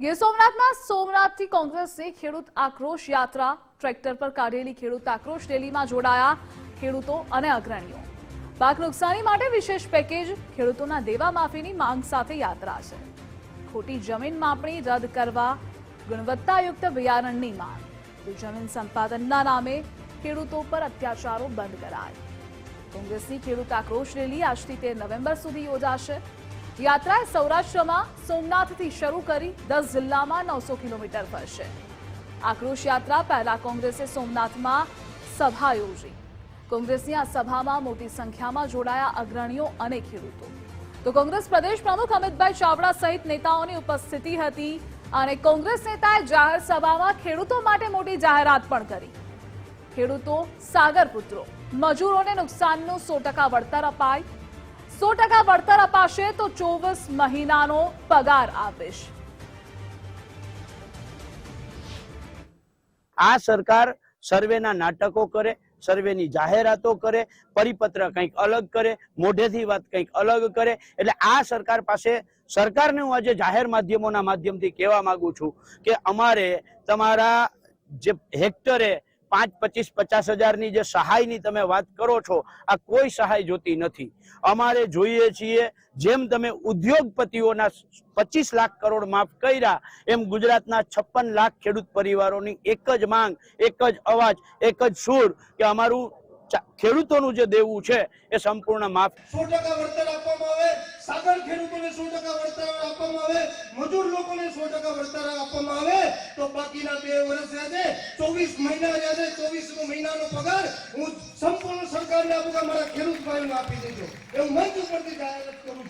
ગીર સોમનાથમાં સોમનાથથી કોંગ્રેસની ખેડૂત આક્રોશ યાત્રા ટ્રેક્ટર પર કાઢેલી ખેડૂત આક્રોશ રેલીમાં જોડાયા ખેડૂતો અને અગ્રણીઓ। પાક નુકસાની માટે વિશેષ પેકેજ, ખેડૂતોના દેવા માફીની માંગ સાથે યાત્રા છે। ખોટી જમીન માપણી રદ કરવા, ગુણવત્તાયુક્ત બિયારણની માંગ। જમીન સંપાદનના નામે ખેડૂતો પર અત્યાચારો બંધ કરાય। કોંગ્રેસની ખેડૂત આક્રોશ રેલી આજથી 13 નવેમ્બર સુધી યોજાશે। યાત્રાએ સૌરાષ્ટ્રમાં સોમનાથથી શરૂ કરી 10 જિલ્લામાં 900 કિલોમીટર ફરશે। આક્રોશ યાત્રા પહેલા કોંગ્રેસે સોમનાથમાં સભા યોજી। કોંગ્રેસની આ સભામાં મોટી સંખ્યામાં જોડાયા અગ્રણીઓ અને ખેડૂતો। તો કોંગ્રેસ પ્રદેશ પ્રમુખ અમિતભાઈ ચાવડા સહિત નેતાઓની ઉપસ્થિતિ હતી અને કોંગ્રેસ નેતાએ જાહેર સભામાં ખેડૂતો માટે મોટી જાહેરાત પણ કરી। ખેડૂતો સાગર પુત્રો, મજૂરોને નુકસાનનું 100% વળતર અપાય। 100% વળતર અપાશે તો 24 મહિનાનો પગાર આપીશ। આ સરકાર સર્વેના નાટકો કરે, સર્વેની જાહેરાતો કરે, પરિપત્ર કંઈક અલગ કરે, મોઢેથી વાત કંઈક અલગ કરે। એટલે આ સરકાર પાસે સરકારને હું આજે જાહેર માધ્યમોના માધ્યમથી કહેવા માંગુ છું કે અમારે તમારા જે હેક્ટરે 5, 25, 50 હજારની જે સહાયની તમે વાત કરો છો, આ કોઈ સહાય જોતી નથી। અમારે જોઈએ છીએ જેમ તમે ઉદ્યોગપતિઓના 25 લાખ કરોડ માફ કર્યા, એમ ગુજરાતના 56 લાખ ખેડૂત પરિવારોની એક જ માંગ, એક જ અવાજ, એક જ સૂર કે અમારું ખેડૂતોનું જે દેવું છે એ સંપૂર્ણ માફ। 100% વળતર આપવામાં આવે, સાગર ખેડૂતોને 100% વળતર આપવામાં આવે, મજૂર લોકોને 100% વળતર આપવામાં આવે તો બાકીના 2 વર્ષ છે 24 મહિના છે 24 મહિનાનો પગાર હું સંપૂર્ણ સરકારને આપું કે મારા ખેડૂત ભાઈઓને આપી દેજો। એવું મંચ ઉપરથી જાહેરાત કરું છું।